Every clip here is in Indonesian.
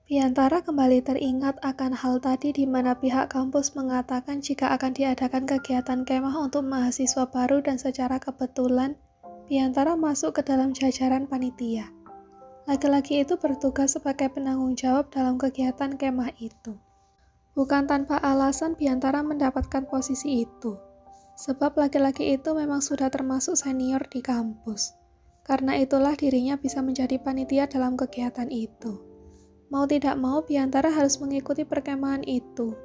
Piantara kembali teringat akan hal tadi di mana pihak kampus mengatakan jika akan diadakan kegiatan kemah untuk mahasiswa baru dan secara kebetulan, Piantara masuk ke dalam jajaran panitia. Laki-laki itu bertugas sebagai penanggung jawab dalam kegiatan kemah itu. Bukan tanpa alasan Piantara mendapatkan posisi itu, sebab laki-laki itu memang sudah termasuk senior di kampus. Karena itulah dirinya bisa menjadi panitia dalam kegiatan itu. Mau tidak mau, Piantara harus mengikuti perkemahan itu.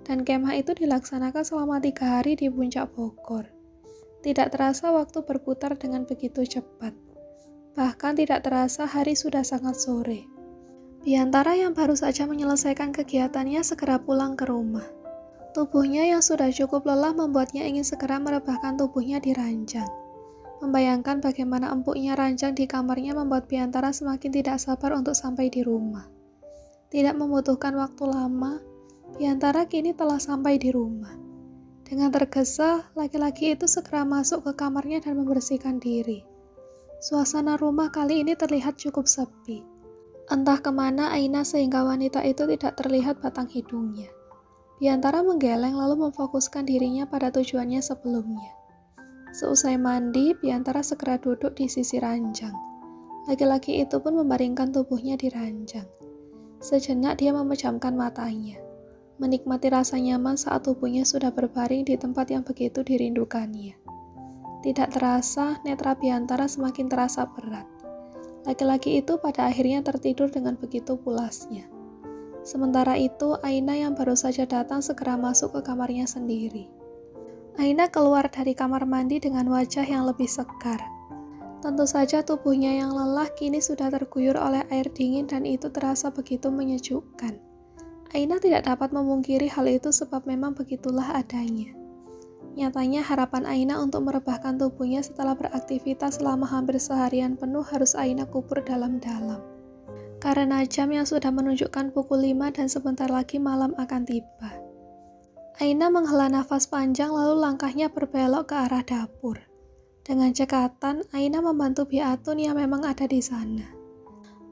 Dan kemah itu dilaksanakan selama 3 hari di Puncak Bogor. Tidak terasa waktu berputar dengan begitu cepat. Bahkan tidak terasa hari sudah sangat sore. Piantara yang baru saja menyelesaikan kegiatannya segera pulang ke rumah. Tubuhnya yang sudah cukup lelah membuatnya ingin segera merebahkan tubuhnya di ranjang. Membayangkan bagaimana empuknya ranjang di kamarnya membuat Piantara semakin tidak sabar untuk sampai di rumah. Tidak membutuhkan waktu lama, Piantara kini telah sampai di rumah. Dengan tergesa, laki-laki itu segera masuk ke kamarnya dan membersihkan diri. Suasana rumah kali ini terlihat cukup sepi. Entah kemana Aina sehingga wanita itu tidak terlihat batang hidungnya. Piantara menggeleng lalu memfokuskan dirinya pada tujuannya sebelumnya. Seusai mandi, Piantara segera duduk di sisi ranjang. Laki-laki itu pun membaringkan tubuhnya di ranjang. Sejenak dia memejamkan matanya, menikmati rasa nyaman saat tubuhnya sudah berbaring di tempat yang begitu dirindukannya. Tidak terasa, netra Piantara semakin terasa berat. Laki-laki itu pada akhirnya tertidur dengan begitu pulasnya. Sementara itu, Aina yang baru saja datang segera masuk ke kamarnya sendiri. Aina keluar dari kamar mandi dengan wajah yang lebih segar. Tentu saja tubuhnya yang lelah kini sudah terguyur oleh air dingin dan itu terasa begitu menyejukkan. Aina tidak dapat memungkiri hal itu sebab memang begitulah adanya. Nyatanya harapan Aina untuk merebahkan tubuhnya setelah beraktivitas selama hampir seharian penuh harus Aina kubur dalam-dalam. Karena jam yang sudah menunjukkan pukul 5 dan sebentar lagi malam akan tiba. Aina menghela nafas panjang lalu langkahnya berbelok ke arah dapur. Dengan cekatan, Aina membantu Biatun yang memang ada di sana.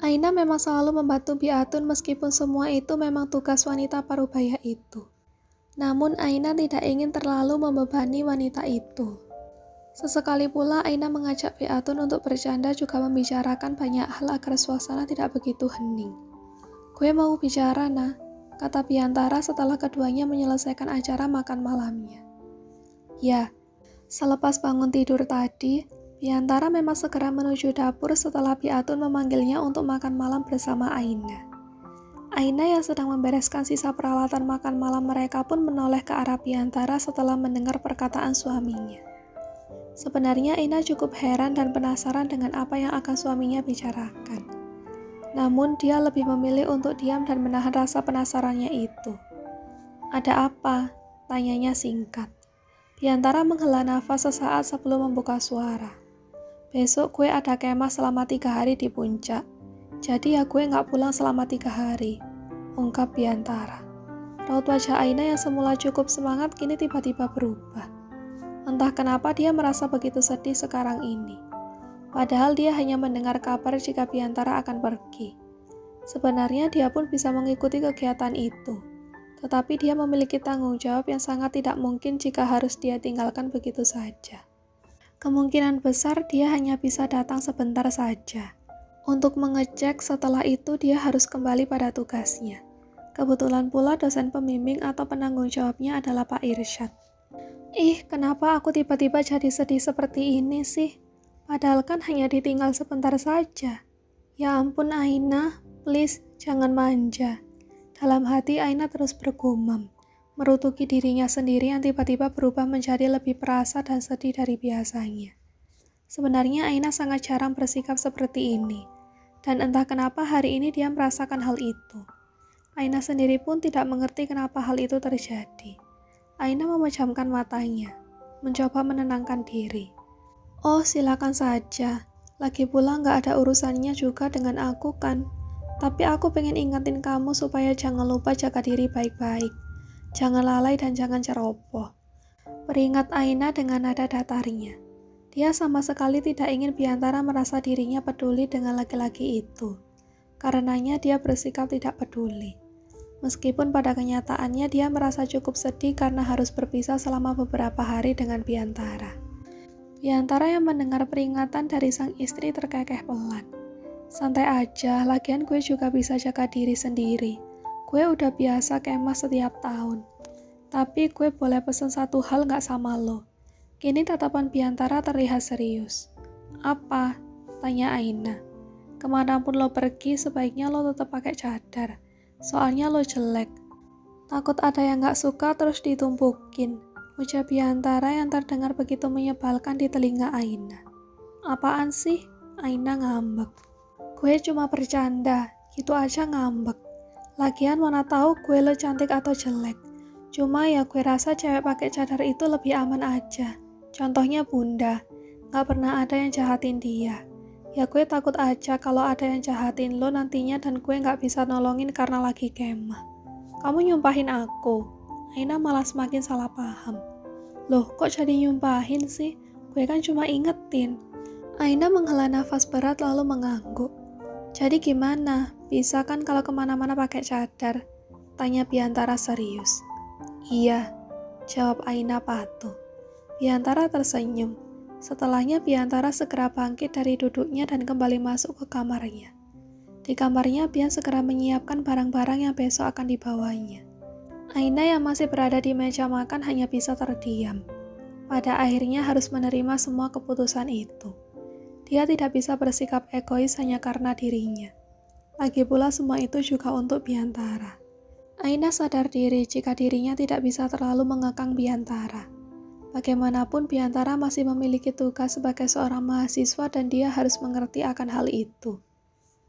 Aina memang selalu membantu Biatun meskipun semua itu memang tugas wanita parubaya itu. Namun Aina tidak ingin terlalu membebani wanita itu. Sesekali pula Aina mengajak Biatun untuk bercanda juga membicarakan banyak hal agar suasana tidak begitu hening. "Gue mau bicara, Nah," kata Piantara setelah keduanya menyelesaikan acara makan malamnya. Ya, selepas bangun tidur tadi, Piantara memang segera menuju dapur setelah Biatun memanggilnya untuk makan malam bersama Aina. Aina yang sedang membereskan sisa peralatan makan malam mereka pun menoleh ke arah Piantara setelah mendengar perkataan suaminya. Sebenarnya Aina cukup heran dan penasaran dengan apa yang akan suaminya bicarakan. Namun dia lebih memilih untuk diam dan menahan rasa penasarannya itu. "Ada apa?" tanyanya singkat. Piantara menghela nafas sesaat sebelum membuka suara. "Besok gue ada kemah selama 3 hari di puncak. Jadi ya gue gak pulang selama 3 hari, ungkap Piantara. Raut wajah Aina yang semula cukup semangat kini tiba-tiba berubah. Entah kenapa dia merasa begitu sedih sekarang ini. Padahal dia hanya mendengar kabar jika Piantara akan pergi. Sebenarnya dia pun bisa mengikuti kegiatan itu. Tetapi dia memiliki tanggung jawab yang sangat tidak mungkin jika harus dia tinggalkan begitu saja. Kemungkinan besar dia hanya bisa datang sebentar saja. Untuk mengecek, setelah itu dia harus kembali pada tugasnya. Kebetulan pula dosen pembimbing atau penanggung jawabnya adalah Pak Irsyad. Kenapa aku tiba-tiba jadi sedih seperti ini sih? Padahal kan hanya ditinggal sebentar saja. Ya ampun Aina, please jangan manja. Dalam hati Aina terus bergumam, merutuki dirinya sendiri yang tiba-tiba berubah menjadi lebih perasa dan sedih dari biasanya. Sebenarnya Aina sangat jarang bersikap seperti ini. Dan entah kenapa hari ini dia merasakan hal itu. Aina sendiri pun tidak mengerti kenapa hal itu terjadi. Aina memejamkan matanya, mencoba menenangkan diri. "Oh, silakan saja. Lagi pula gak ada urusannya juga dengan aku kan. Tapi aku pengen ingetin kamu supaya jangan lupa jaga diri baik-baik. Jangan lalai dan jangan ceroboh," peringat Aina dengan nada datarnya. Dia sama sekali tidak ingin Piantara merasa dirinya peduli dengan laki-laki itu. Karenanya dia bersikap tidak peduli. Meskipun pada kenyataannya dia merasa cukup sedih karena harus berpisah selama beberapa hari dengan Biantara. Biantara yang mendengar peringatan dari sang istri terkekeh pelan. Santai aja, lagian gue juga bisa jaga diri sendiri. Gue udah biasa kemah setiap tahun. Tapi gue boleh pesen satu hal gak sama lo. Kini tatapan Biantara terlihat serius. Apa? Tanya Aina. Kemanapun lo pergi, sebaiknya lo tetap pakai cadar. Soalnya lo jelek. Takut ada yang gak suka terus ditumpukin. Ujar Biantara yang terdengar begitu menyebalkan di telinga Aina. Apaan sih? Aina ngambek. Gue cuma bercanda, gitu aja ngambek. Lagian mana tahu gue lo cantik atau jelek. Cuma ya gue rasa cewek pakai cadar itu lebih aman aja. Contohnya Bunda, gak pernah ada yang jahatin dia. Ya gue takut aja kalau ada yang jahatin lo nantinya dan gue gak bisa nolongin karena lagi kemah. Kamu nyumpahin aku. Aina malah semakin salah paham. Loh kok jadi nyumpahin sih? Gue kan cuma ingetin. Aina menghela nafas berat lalu mengangguk. Jadi gimana? Bisa kan kalau kemana-mana pakai cadar? Tanya Biantara serius. Iya, jawab Aina patuh. Biantara tersenyum. Setelahnya Biantara segera bangkit dari duduknya dan kembali masuk ke kamarnya. Di kamarnya Bian segera menyiapkan barang-barang yang besok akan dibawanya. Aina yang masih berada di meja makan hanya bisa terdiam. Pada akhirnya harus menerima semua keputusan itu. Dia tidak bisa bersikap egois hanya karena dirinya. Lagi pula semua itu juga untuk Biantara. Aina sadar diri jika dirinya tidak bisa terlalu mengekang Biantara. Bagaimanapun Biantara masih memiliki tugas sebagai seorang mahasiswa dan dia harus mengerti akan hal itu.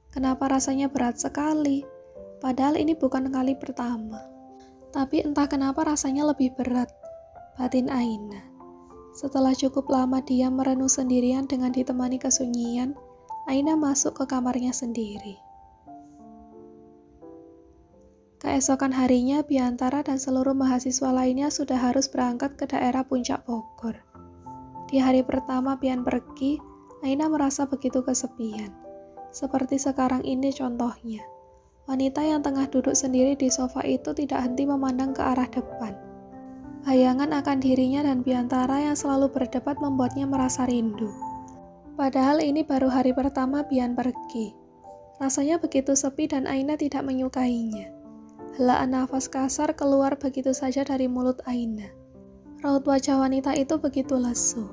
Kenapa rasanya berat sekali? Padahal ini bukan kali pertama. Tapi entah kenapa rasanya lebih berat, batin Aina. Setelah cukup lama dia merenung sendirian dengan ditemani kesunyian, Aina masuk ke kamarnya sendiri. Keesokan harinya, Biantara dan seluruh mahasiswa lainnya sudah harus berangkat ke daerah Puncak Bogor. Di hari pertama Bian pergi, Aina merasa begitu kesepian. Seperti sekarang ini contohnya. Wanita yang tengah duduk sendiri di sofa itu tidak henti memandang ke arah depan. Bayangan akan dirinya dan Biantara yang selalu berdebat membuatnya merasa rindu. Padahal ini baru hari pertama Bian pergi. Rasanya begitu sepi dan Aina tidak menyukainya. Helaan nafas kasar keluar begitu saja dari mulut Aina. Raut wajah wanita itu begitu lesu.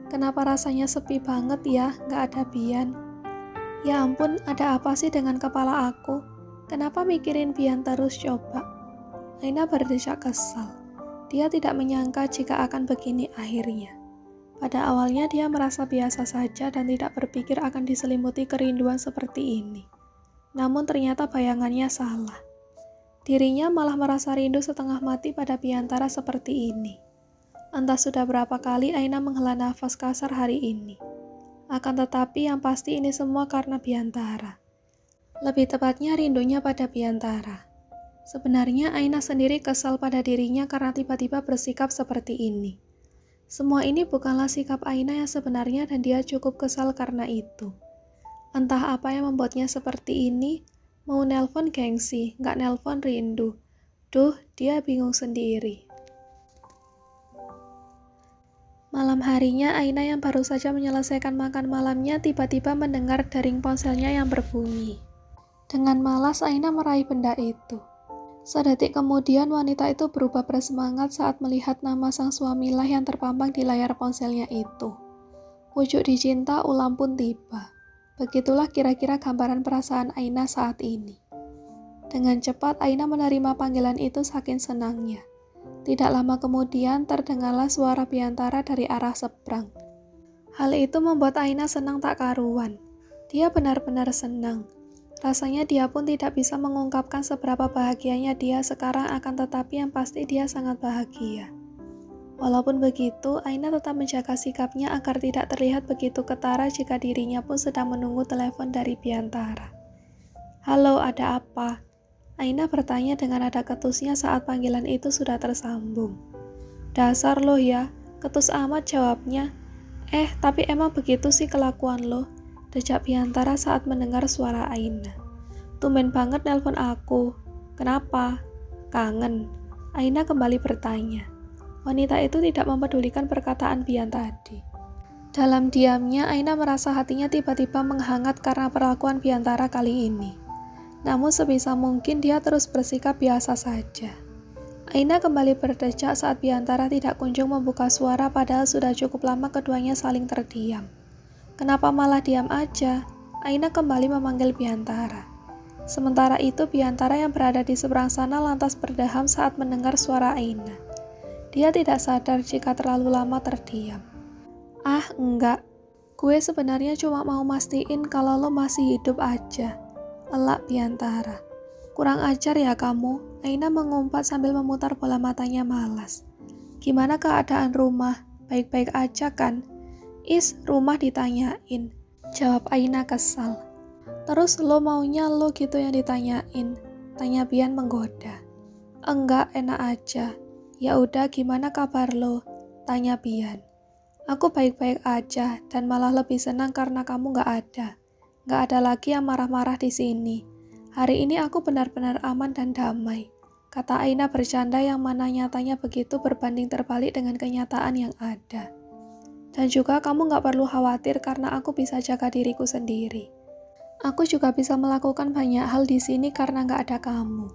Kenapa rasanya sepi banget ya, gak ada Bian? Ya ampun, ada apa sih dengan kepala aku? Kenapa mikirin Bian terus coba? Aina berdecak kesal. Dia tidak menyangka jika akan begini akhirnya. Pada awalnya dia merasa biasa saja dan tidak berpikir akan diselimuti kerinduan seperti ini. Namun ternyata bayangannya salah. Dirinya malah merasa rindu setengah mati pada Biantara seperti ini. Entah sudah berapa kali Aina menghela nafas kasar hari ini. Akan tetapi yang pasti ini semua karena Biantara. Lebih tepatnya rindunya pada Biantara. Sebenarnya Aina sendiri kesal pada dirinya karena tiba-tiba bersikap seperti ini. Semua ini bukanlah sikap Aina yang sebenarnya dan dia cukup kesal karena itu. Entah apa yang membuatnya seperti ini. Mau nelpon gengsi, gak nelpon rindu. Duh, dia bingung sendiri. Malam harinya, Aina yang baru saja menyelesaikan makan malamnya tiba-tiba mendengar dering ponselnya yang berbunyi. Dengan malas, Aina meraih benda itu. Sedetik kemudian, wanita itu berubah bersemangat saat melihat nama sang suamilah yang terpampang di layar ponselnya itu. Pucuk dicinta ulam pun tiba. Begitulah kira-kira gambaran perasaan Aina saat ini. Dengan cepat Aina menerima panggilan itu saking senangnya. Tidak lama kemudian terdengarlah suara Biantara dari arah seberang. Hal itu membuat Aina senang tak karuan. Dia benar-benar senang. Rasanya dia pun tidak bisa mengungkapkan seberapa bahagianya dia sekarang, akan tetapi yang pasti dia sangat bahagia. Walaupun begitu, Aina tetap menjaga sikapnya agar tidak terlihat begitu ketara jika dirinya pun sedang menunggu telepon dari Biantara. Halo, ada apa? Aina bertanya dengan nada ketusnya saat panggilan itu sudah tersambung. Dasar lo ya, ketus amat jawabnya. Tapi emang begitu sih kelakuan lo, dejak Biantara saat mendengar suara Aina. Tumben banget nelpon aku. Kenapa? Kangen? Aina kembali bertanya. Wanita itu tidak mempedulikan perkataan Bian tadi. Dalam diamnya, Aina merasa hatinya tiba-tiba menghangat karena perlakuan Biantara kali ini. Namun sebisa mungkin dia terus bersikap biasa saja. Aina kembali berdecak saat Biantara tidak kunjung membuka suara padahal sudah cukup lama keduanya saling terdiam. Kenapa malah diam aja? Aina kembali memanggil Biantara. Sementara itu Biantara yang berada di seberang sana lantas berdeham saat mendengar suara Aina. Dia tidak sadar jika terlalu lama terdiam. Ah, enggak. Gue sebenarnya cuma mau mastiin kalau lo masih hidup aja. Elak Biantara. Kurang ajar ya kamu. Aina mengumpat sambil memutar bola matanya malas. Gimana keadaan rumah? Baik-baik aja kan? Rumah ditanyain. Jawab Aina kesal. Terus lo maunya lo gitu yang ditanyain? Tanya Bian menggoda. Enggak, enak aja. Ya udah, gimana kabar lo? Tanya Bian. Aku baik-baik aja dan malah lebih senang karena kamu gak ada. Gak ada lagi yang marah-marah di sini. Hari ini aku benar-benar aman dan damai. Kata Aina bercanda yang mana nyatanya begitu berbanding terbalik dengan kenyataan yang ada. Dan juga kamu gak perlu khawatir karena aku bisa jaga diriku sendiri. Aku juga bisa melakukan banyak hal di sini karena gak ada kamu.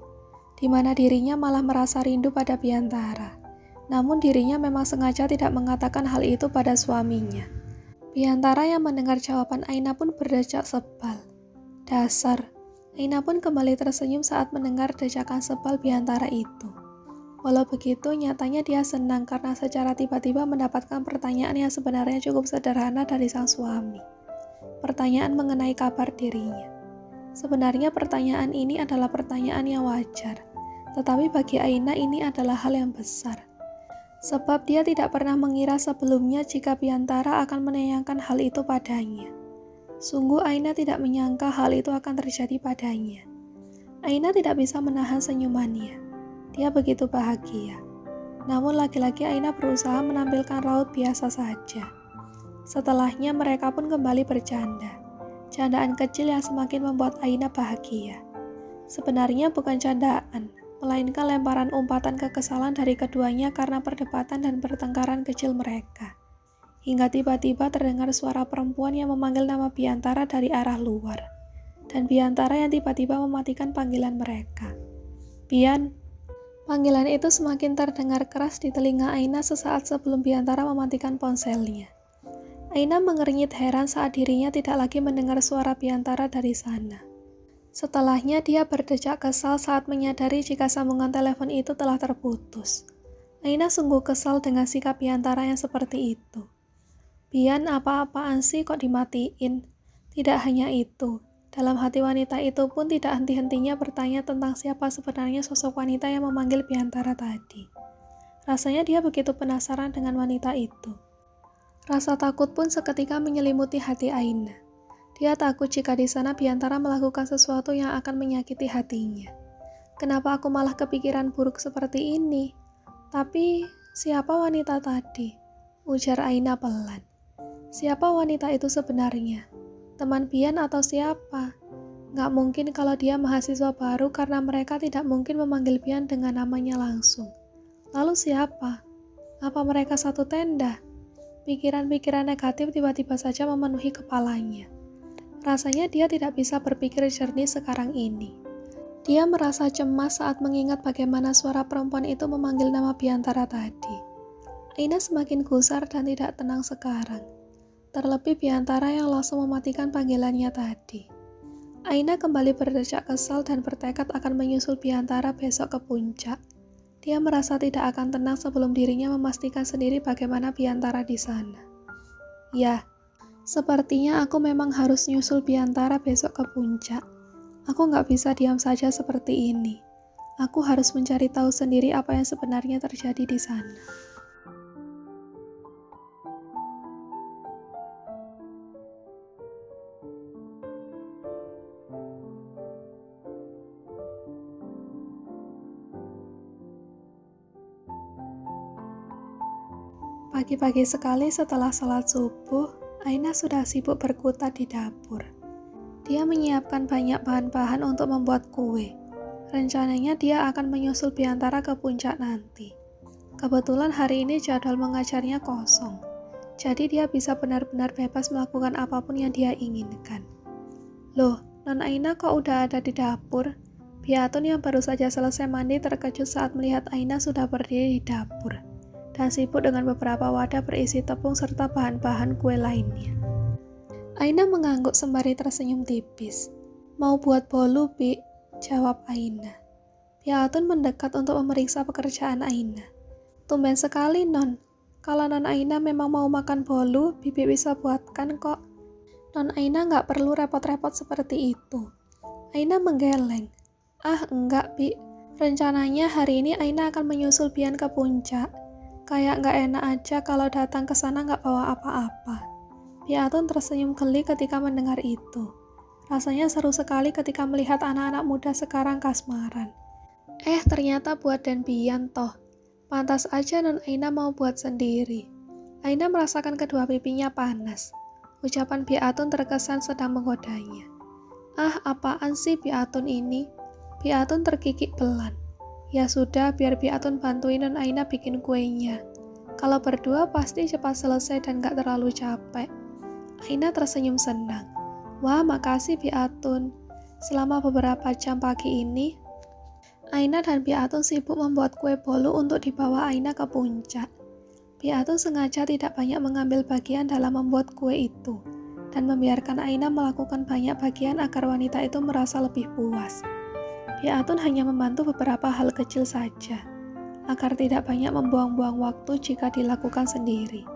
Di mana dirinya malah merasa rindu pada Biantara. Namun dirinya memang sengaja tidak mengatakan hal itu pada suaminya. Biantara yang mendengar jawaban Aina pun berdecak sebal. Dasar. Aina pun kembali tersenyum saat mendengar dejakan sebal Biantara itu. Walau begitu, nyatanya dia senang karena secara tiba-tiba mendapatkan pertanyaan yang sebenarnya cukup sederhana dari sang suami. Pertanyaan mengenai kabar dirinya. Sebenarnya pertanyaan ini adalah pertanyaan yang wajar, tetapi bagi Aina ini adalah hal yang besar. Sebab dia tidak pernah mengira sebelumnya jika Biantara akan menanyakan hal itu padanya. Sungguh Aina tidak menyangka hal itu akan terjadi padanya. Aina tidak bisa menahan senyumannya. Dia begitu bahagia. Namun lagi-lagi Aina berusaha menampilkan raut biasa saja. Setelahnya mereka pun kembali bercanda. Candaan kecil yang semakin membuat Aina bahagia. Sebenarnya bukan candaan, melainkan lemparan umpatan kekesalan dari keduanya karena perdebatan dan pertengkaran kecil mereka. Hingga tiba-tiba terdengar suara perempuan yang memanggil nama Biantara dari arah luar. Dan Biantara yang tiba-tiba mematikan panggilan mereka. Bian. Panggilan itu semakin terdengar keras di telinga Aina sesaat sebelum Biantara mematikan ponselnya. Aina mengernyit heran saat dirinya tidak lagi mendengar suara Biantara dari sana. Setelahnya dia berdecak kesal saat menyadari jika sambungan telepon itu telah terputus. Aina sungguh kesal dengan sikap Biantara yang seperti itu. Bian, apa-apaan sih kok dimatiin? Tidak hanya itu, dalam hati wanita itu pun tidak henti-hentinya bertanya tentang siapa sebenarnya sosok wanita yang memanggil Biantara tadi. Rasanya dia begitu penasaran dengan wanita itu. Rasa takut pun seketika menyelimuti hati Aina. Dia takut jika di sana Biantara melakukan sesuatu yang akan menyakiti hatinya. Kenapa aku malah kepikiran buruk seperti ini? Tapi, siapa wanita tadi? Ujar Aina pelan. Siapa wanita itu sebenarnya? Teman Bian atau siapa? Nggak mungkin kalau dia mahasiswa baru karena mereka tidak mungkin memanggil Bian dengan namanya langsung. Lalu siapa? Apa mereka satu tenda? Pikiran-pikiran negatif tiba-tiba saja memenuhi kepalanya. Rasanya dia tidak bisa berpikir jernih sekarang ini. Dia merasa cemas saat mengingat bagaimana suara perempuan itu memanggil nama Biantara tadi. Aina semakin gusar dan tidak tenang sekarang. Terlebih Biantara yang langsung mematikan panggilannya tadi. Aina kembali berdecak kesal dan bertekad akan menyusul Biantara besok ke puncak. Dia merasa tidak akan tenang sebelum dirinya memastikan sendiri bagaimana Biantara di sana. Ya, sepertinya aku memang harus nyusul Biantara besok ke puncak. Aku nggak bisa diam saja seperti ini. Aku harus mencari tahu sendiri apa yang sebenarnya terjadi di sana. Pagi-pagi sekali setelah salat subuh, Aina sudah sibuk berkutat di dapur. Dia menyiapkan banyak bahan-bahan untuk membuat kue. Rencananya dia akan menyusul Biantara ke puncak nanti. Kebetulan hari ini jadwal mengajarnya kosong. Jadi dia bisa benar-benar bebas melakukan apapun yang dia inginkan. Loh, Non Aina kok udah ada di dapur? Biatun yang baru saja selesai mandi terkejut saat melihat Aina sudah berdiri di dapur dan sibuk dengan beberapa wadah berisi tepung serta bahan-bahan kue lainnya. Aina mengangguk sembari tersenyum tipis. Mau buat bolu, Bi, jawab Aina. Biatun mendekat untuk memeriksa pekerjaan Aina. Tumben sekali, Non. Kalau Non Aina memang mau makan bolu, Bibi bisa buatkan kok. Non Aina nggak perlu repot-repot seperti itu. Aina menggeleng. Ah, enggak, Bi. Rencananya hari ini Aina akan menyusul Bian ke puncak. Kayak nggak enak aja kalau datang ke sana nggak bawa apa-apa. Biatun tersenyum geli ketika mendengar itu. Rasanya seru sekali ketika melihat anak-anak muda sekarang kasmaran. Ternyata buat dan Bian toh. Pantas aja Non Aina mau buat sendiri. Aina merasakan kedua pipinya panas. Ucapan Biatun terkesan sedang menggodanya. Ah, apaan sih Biatun ini? Biatun terkikik pelan. Ya sudah, biar Biatun bantuin Non Aina bikin kuenya. Kalau berdua pasti cepat selesai dan gak terlalu capek. Aina tersenyum senang. Wah, makasih Biatun. Selama beberapa jam pagi ini, Aina dan Biatun sibuk membuat kue bolu untuk dibawa Aina ke puncak. Biatun sengaja tidak banyak mengambil bagian dalam membuat kue itu, dan membiarkan Aina melakukan banyak bagian agar wanita itu merasa lebih puas. Biatun hanya membantu beberapa hal kecil saja, agar tidak banyak membuang-buang waktu jika dilakukan sendiri.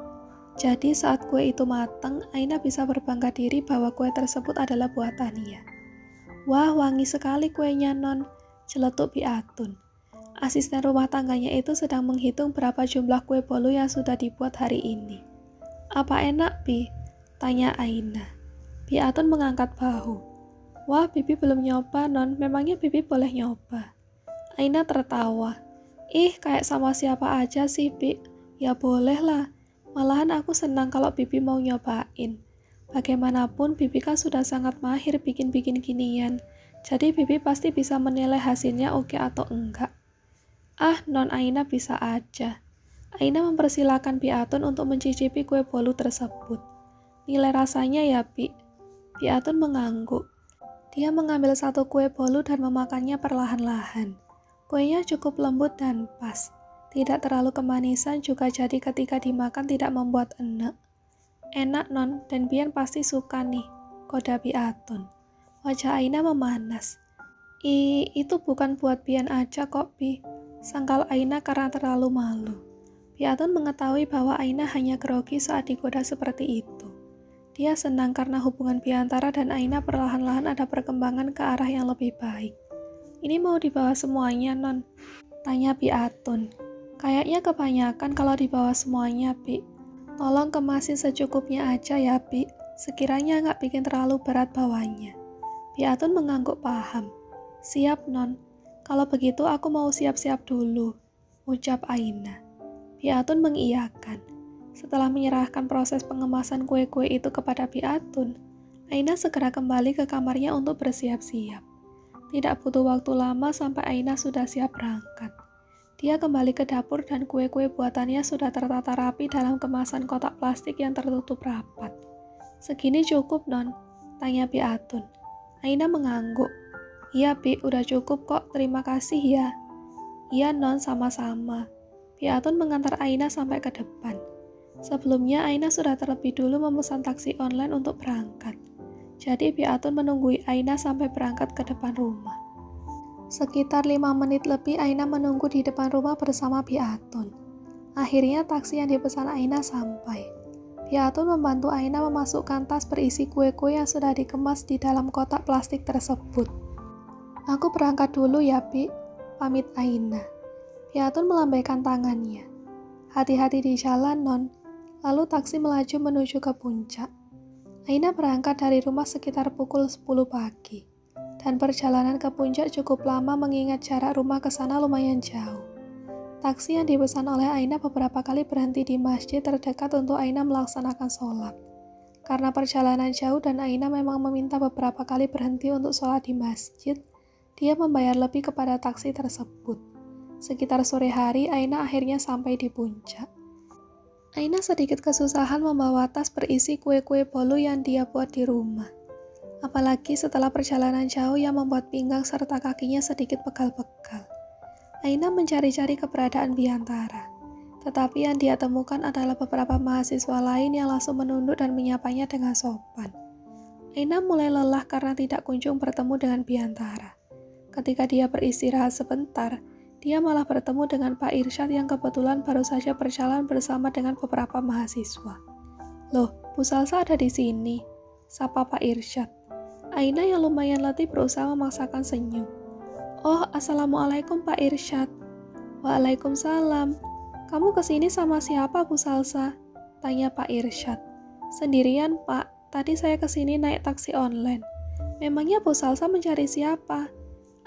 Jadi saat kue itu matang, Aina bisa berbangga diri bahwa kue tersebut adalah buatannya. Wah, wangi sekali kuenya, Non, celetuk Biatun. Asisten rumah tangganya itu sedang menghitung berapa jumlah kue bolu yang sudah dibuat hari ini. Apa enak, Bi? Tanya Aina. Biatun mengangkat bahu. Wah, Bibi belum nyoba, Non. Memangnya Bibi boleh nyoba? Aina tertawa. Ih, kayak sama siapa aja sih, Bi? Ya boleh lah. Malahan aku senang kalau Bibi mau nyobain. Bagaimanapun, Bibi kan sudah sangat mahir bikin-bikin ginian. Jadi Bibi pasti bisa menilai hasilnya oke atau enggak. Ah, Non Aina bisa aja. Aina mempersilahkan Biatun untuk mencicipi kue bolu tersebut. Nilai rasanya ya, Bi. Biatun mengangguk. Dia mengambil satu kue bolu dan memakannya perlahan-lahan. Kuenya cukup lembut dan pas. Tidak terlalu kemanisan juga jadi ketika dimakan tidak membuat enek. Enak, Non, dan Bian pasti suka nih, koda Biatun. Wajah Aina memanas. Itu bukan buat Bian aja kok, Bi. Sangkal Aina karena terlalu malu. Biatun mengetahui bahwa Aina hanya grogi saat digoda seperti itu. Dia senang karena hubungan Biantara dan Aina perlahan-lahan ada perkembangan ke arah yang lebih baik. Ini mau dibawa semuanya, Non? Tanya Biatun. Kayaknya kebanyakan kalau dibawa semuanya, Bi. Tolong kemasin secukupnya aja ya, Bi. Sekiranya nggak bikin terlalu berat bawanya. Biatun mengangguk paham. Siap, Non. Kalau begitu aku mau siap-siap dulu, ucap Aina. Biatun mengiyakan. Setelah menyerahkan proses pengemasan kue-kue itu kepada Biatun, Aina segera kembali ke kamarnya untuk bersiap-siap. Tidak butuh waktu lama sampai Aina sudah siap berangkat. Dia kembali ke dapur dan kue-kue buatannya sudah tertata rapi dalam kemasan kotak plastik yang tertutup rapat. Segini cukup, Non? Tanya Biatun. Aina mengangguk. Iya, Bi, udah cukup kok, terima kasih ya. Iya, Non, sama-sama. Biatun mengantar Aina sampai ke depan. Sebelumnya, Aina sudah terlebih dulu memesan taksi online untuk berangkat. Jadi, Biatun menunggui Aina sampai berangkat ke depan rumah. Sekitar 5 menit lebih Aina menunggu di depan rumah bersama Biatun. Akhirnya taksi yang dipesan Aina sampai. Biatun membantu Aina memasukkan tas berisi kue-kue yang sudah dikemas di dalam kotak plastik tersebut. Aku berangkat dulu ya, Bi, pamit Aina. Biatun melambaikan tangannya. Hati-hati di jalan, Non. Lalu taksi melaju menuju ke puncak. Aina berangkat dari rumah sekitar pukul 10 pagi. Dan perjalanan ke puncak cukup lama mengingat jarak rumah ke sana lumayan jauh. Taksi yang dipesan oleh Aina beberapa kali berhenti di masjid terdekat untuk Aina melaksanakan sholat. Karena perjalanan jauh dan Aina memang meminta beberapa kali berhenti untuk sholat di masjid, dia membayar lebih kepada taksi tersebut. Sekitar sore hari, Aina akhirnya sampai di puncak. Aina sedikit kesusahan membawa tas berisi kue-kue bolu yang dia buat di rumah. Apalagi setelah perjalanan jauh yang membuat pinggang serta kakinya sedikit pegal-pegal. Aina mencari-cari keberadaan Biantara. Tetapi yang dia temukan adalah beberapa mahasiswa lain yang langsung menunduk dan menyapanya dengan sopan. Aina mulai lelah karena tidak kunjung bertemu dengan Biantara. Ketika dia beristirahat sebentar, dia malah bertemu dengan Pak Irsyad yang kebetulan baru saja berjalan bersama dengan beberapa mahasiswa. "Loh, Bu Salsa ada di sini," sapa Pak Irsyad. Aina yang lumayan letih berusaha memaksakan senyum. "Oh, Assalamualaikum Pak Irsyad." "Waalaikumsalam. Kamu kesini sama siapa, Bu Salsa?" tanya Pak Irsyad. "Sendirian, Pak. Tadi saya kesini naik taksi online." "Memangnya Bu Salsa mencari siapa?"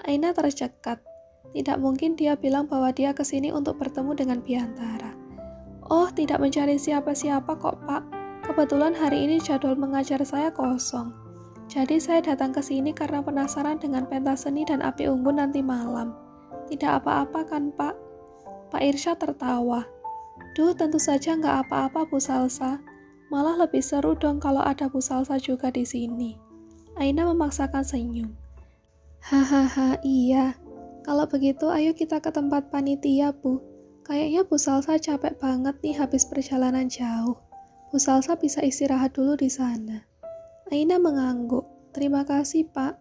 Aina tercekat. Tidak mungkin dia bilang bahwa dia kesini untuk bertemu dengan Biantara. "Oh, tidak mencari siapa-siapa kok, Pak. Kebetulan hari ini jadwal mengajar saya kosong. Jadi saya datang ke sini karena penasaran dengan pentas seni dan api unggun nanti malam." "Tidak apa-apa kan, Pak?" Pak Irsyad tertawa. "Duh, tentu saja nggak apa-apa, Bu Salsa. Malah lebih seru dong kalau ada Bu Salsa juga di sini." Aina memaksakan senyum. "Hahaha, iya. Kalau begitu ayo kita ke tempat panitia, Bu. Kayaknya Bu Salsa capek banget nih habis perjalanan jauh. Bu Salsa bisa istirahat dulu di sana." Aina mengangguk. "Terima kasih, Pak."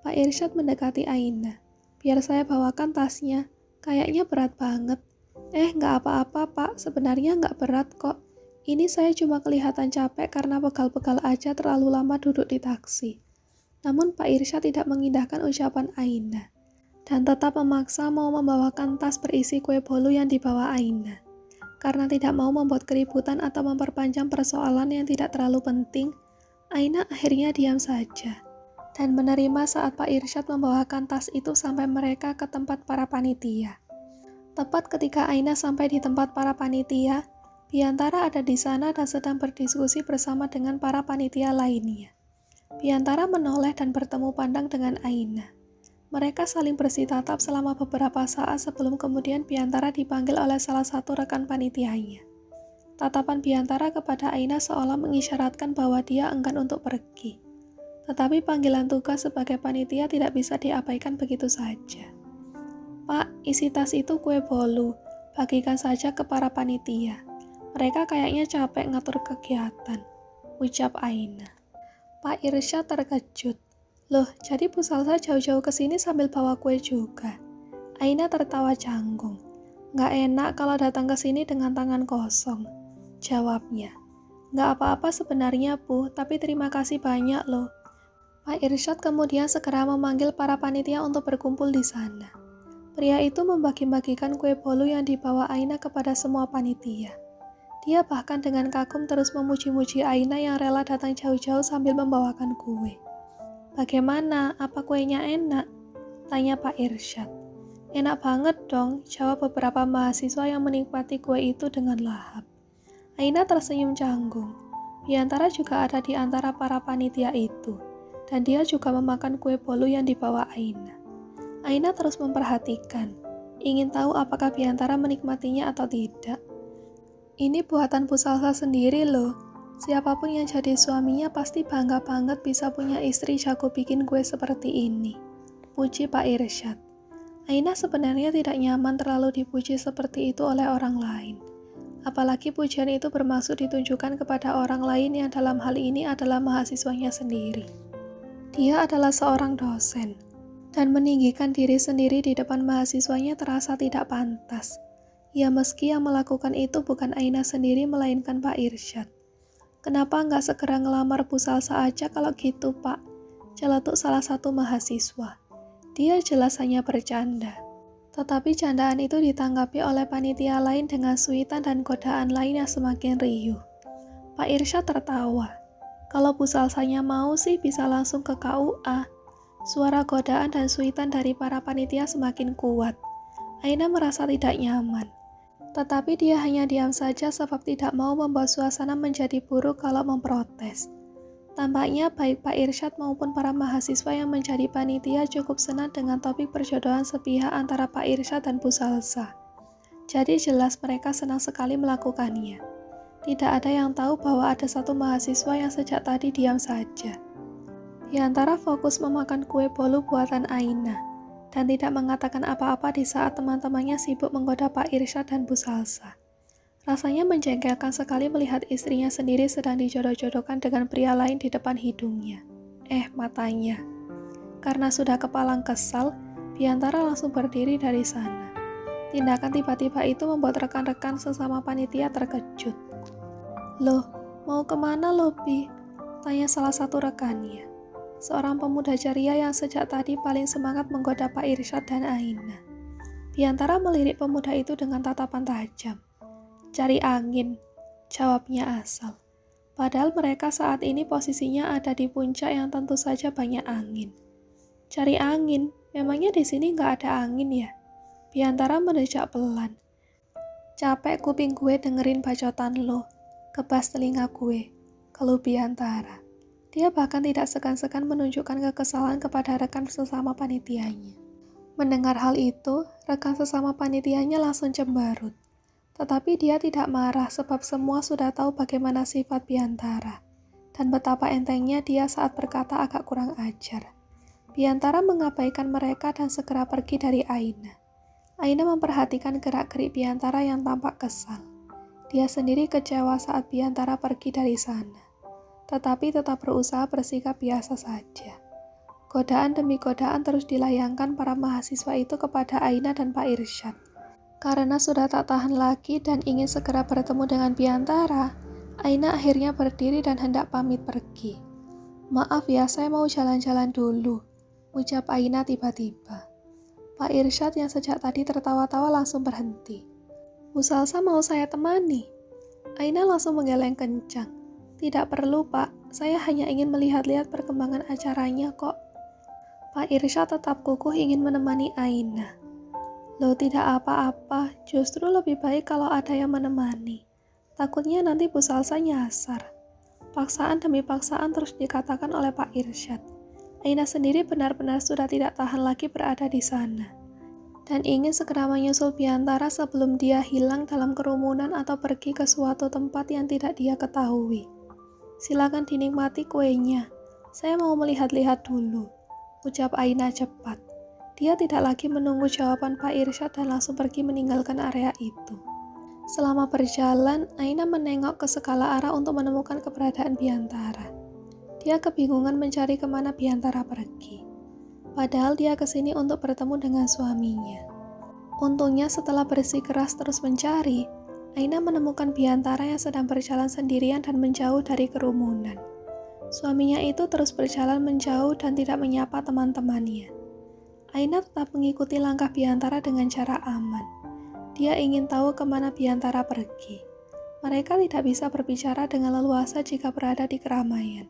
Pak Irsyad mendekati Aina. "Biar saya bawakan tasnya. Kayaknya berat banget." Nggak apa-apa, Pak. Sebenarnya nggak berat kok. Ini saya cuma kelihatan capek karena pegal-pegal aja terlalu lama duduk di taksi." Namun Pak Irsyad tidak mengindahkan ucapan Aina dan tetap memaksa mau membawakan tas berisi kue bolu yang dibawa Aina. Karena tidak mau membuat keributan atau memperpanjang persoalan yang tidak terlalu penting, Aina akhirnya diam saja dan menerima saat Pak Irsyad membawakan tas itu sampai mereka ke tempat para panitia. Tepat ketika Aina sampai di tempat para panitia, Biantara ada di sana dan sedang berdiskusi bersama dengan para panitia lainnya. Biantara menoleh dan bertemu pandang dengan Aina. Mereka saling bersitatap selama beberapa saat sebelum kemudian Biantara dipanggil oleh salah satu rekan panitianya. Tatapan Biantara kepada Aina seolah mengisyaratkan bahwa dia enggan untuk pergi. Tetapi panggilan tugas sebagai panitia tidak bisa diabaikan begitu saja. "Pak, isi tas itu kue bolu. Bagikan saja ke para panitia. Mereka kayaknya capek ngatur kegiatan," ucap Aina. Pak Irsyad terkejut. "Loh, jadi Bu Salsa jauh-jauh ke sini sambil bawa kue juga?" Aina tertawa canggung. "Nggak enak kalau datang ke sini dengan tangan kosong," jawabnya. "Nggak apa-apa sebenarnya, Bu, tapi terima kasih banyak loh." Pak Irsyad kemudian segera memanggil para panitia untuk berkumpul di sana. Pria itu membagi-bagikan kue bolu yang dibawa Aina kepada semua panitia. Dia bahkan dengan kagum terus memuji-muji Aina yang rela datang jauh-jauh sambil membawakan kue. "Bagaimana? Apa kuenya enak?" tanya Pak Irsyad. "Enak banget dong," jawab beberapa mahasiswa yang menikmati kue itu dengan lahap. Aina tersenyum canggung. Biantara juga ada di antara para panitia itu, dan dia juga memakan kue bolu yang dibawa Aina. Aina terus memperhatikan, ingin tahu apakah Biantara menikmatinya atau tidak. "Ini buatan Bu Salsa sendiri loh. Siapapun yang jadi suaminya pasti bangga banget bisa punya istri jago bikin kue seperti ini," puji Pak Irsyad. Aina sebenarnya tidak nyaman terlalu dipuji seperti itu oleh orang lain. Apalagi pujian itu bermaksud ditujukan kepada orang lain yang dalam hal ini adalah mahasiswanya sendiri. Dia adalah seorang dosen, dan meninggikan diri sendiri di depan mahasiswanya terasa tidak pantas. Ya meski yang melakukan itu bukan Aina sendiri melainkan Pak Irsyad. "Kenapa nggak segera ngelamar Bu Salsa aja kalau gitu, Pak?" celetuk salah satu mahasiswa. Dia jelas hanya bercanda. Tetapi candaan itu ditanggapi oleh panitia lain dengan suitan dan godaan lain yang semakin riuh. Pak Irsyad tertawa. "Kalau Bu Salsanya mau sih bisa langsung ke KUA." Suara godaan dan suitan dari para panitia semakin kuat. Aina merasa tidak nyaman. Tetapi dia hanya diam saja sebab tidak mau membuat suasana menjadi buruk kalau memprotes. Tampaknya baik Pak Irsyad maupun para mahasiswa yang menjadi panitia cukup senang dengan topik perjodohan sepihak antara Pak Irsyad dan Bu Salsa. Jadi jelas mereka senang sekali melakukannya. Tidak ada yang tahu bahwa ada satu mahasiswa yang sejak tadi diam saja. Di antara fokus memakan kue bolu buatan Aina, dan tidak mengatakan apa-apa di saat teman-temannya sibuk menggoda Pak Irsyad dan Bu Salsa. Rasanya menjengkelkan sekali melihat istrinya sendiri sedang dijodoh-jodohkan dengan pria lain di depan hidungnya. Matanya. Karena sudah kepalang kesal, Biantara langsung berdiri dari sana. Tindakan tiba-tiba itu membuat rekan-rekan sesama panitia terkejut. "Loh, mau kemana lo, Bi?" tanya salah satu rekannya. Seorang pemuda ceria yang sejak tadi paling semangat menggoda Pak Irsyad dan Aina. Biantara melirik pemuda itu dengan tatapan tajam. "Cari angin," jawabnya asal. Padahal mereka saat ini posisinya ada di puncak yang tentu saja banyak angin. "Cari angin? Memangnya di sini nggak ada angin ya?" Biantara mendesak pelan. "Capek kuping gue dengerin bacotan lo. Kebas telinga gue," keluh Biantara. Dia bahkan tidak segan-segan menunjukkan kekesalan kepada rekan sesama panitianya. Mendengar hal itu, rekan sesama panitianya langsung cemberut. Tetapi dia tidak marah sebab semua sudah tahu bagaimana sifat Biantara, dan betapa entengnya dia saat berkata agak kurang ajar. Biantara mengabaikan mereka dan segera pergi dari Aina. Aina memperhatikan gerak-gerik Biantara yang tampak kesal. Dia sendiri kecewa saat Biantara pergi dari sana, tetapi tetap berusaha bersikap biasa saja. Godaan demi godaan terus dilayangkan para mahasiswa itu kepada Aina dan Pak Irsyad. Karena sudah tak tahan lagi dan ingin segera bertemu dengan Biantara, Aina akhirnya berdiri dan hendak pamit pergi. "Maaf ya, saya mau jalan-jalan dulu," ucap Aina tiba-tiba. Pak Irsyad yang sejak tadi tertawa-tawa langsung berhenti. "Bu Salsa mau saya temani?" Aina langsung menggeleng kencang. "Tidak perlu, Pak. Saya hanya ingin melihat-lihat perkembangan acaranya kok." Pak Irsyad tetap kukuh ingin menemani Aina. "Loh, tidak apa-apa, justru lebih baik kalau ada yang menemani. Takutnya nanti Bu Salsa nyasar." Paksaan demi paksaan terus dikatakan oleh Pak Irsyad. Aina sendiri benar-benar sudah tidak tahan lagi berada di sana, dan ingin segera menyusul Biantara sebelum dia hilang dalam kerumunan atau pergi ke suatu tempat yang tidak dia ketahui. "Silakan dinikmati kuenya, saya mau melihat-lihat dulu," ucap Aina cepat. Dia tidak lagi menunggu jawaban Pak Irsyad dan langsung pergi meninggalkan area itu. Selama berjalan, Aina menengok ke segala arah untuk menemukan keberadaan Biantara. Dia kebingungan mencari kemana Biantara pergi. Padahal dia kesini untuk bertemu dengan suaminya. Untungnya setelah bersikeras terus mencari, Aina menemukan Biantara yang sedang berjalan sendirian dan menjauh dari kerumunan. Suaminya itu terus berjalan menjauh dan tidak menyapa teman-temannya. Aina tetap mengikuti langkah Biantara dengan cara aman. Dia ingin tahu kemana Biantara pergi. Mereka tidak bisa berbicara dengan leluasa jika berada di keramaian.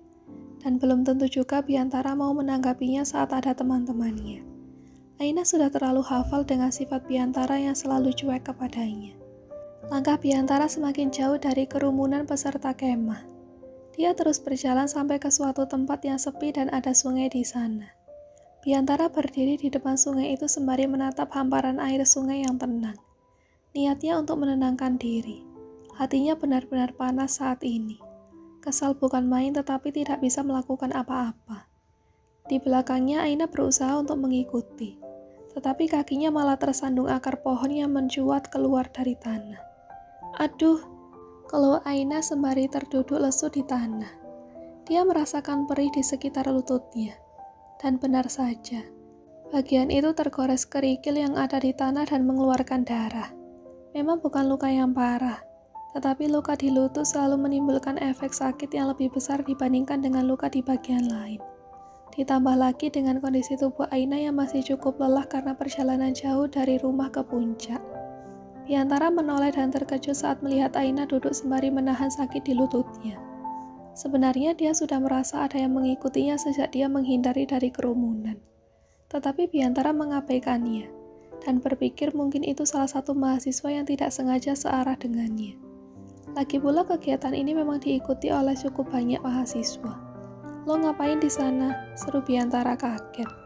Dan belum tentu juga Biantara mau menanggapinya saat ada teman-temannya. Aina sudah terlalu hafal dengan sifat Biantara yang selalu cuek kepadanya. Langkah Biantara semakin jauh dari kerumunan peserta kemah. Dia terus berjalan sampai ke suatu tempat yang sepi dan ada sungai di sana. Biantara berdiri di depan sungai itu sembari menatap hamparan air sungai yang tenang. Niatnya untuk menenangkan diri. Hatinya benar-benar panas saat ini. Kesal bukan main tetapi tidak bisa melakukan apa-apa. Di belakangnya Aina berusaha untuk mengikuti. Tetapi kakinya malah tersandung akar pohon yang mencuat keluar dari tanah. "Aduh," keluh Aina sembari terduduk lesu di tanah. Dia merasakan perih di sekitar lututnya. Dan benar saja, bagian itu tergores kerikil yang ada di tanah dan mengeluarkan darah. Memang bukan luka yang parah, tetapi luka di lutut selalu menimbulkan efek sakit yang lebih besar dibandingkan dengan luka di bagian lain. Ditambah lagi dengan kondisi tubuh Aina yang masih cukup lelah karena perjalanan jauh dari rumah ke puncak. Biantara menoleh dan terkejut saat melihat Aina duduk sembari menahan sakit di lututnya. Sebenarnya dia sudah merasa ada yang mengikutinya sejak dia menghindari dari kerumunan. Tetapi Biantara mengabaikannya, dan berpikir mungkin itu salah satu mahasiswa yang tidak sengaja searah dengannya. Lagi pula kegiatan ini memang diikuti oleh cukup banyak mahasiswa. "Lo ngapain di sana?" seru Biantara kaget.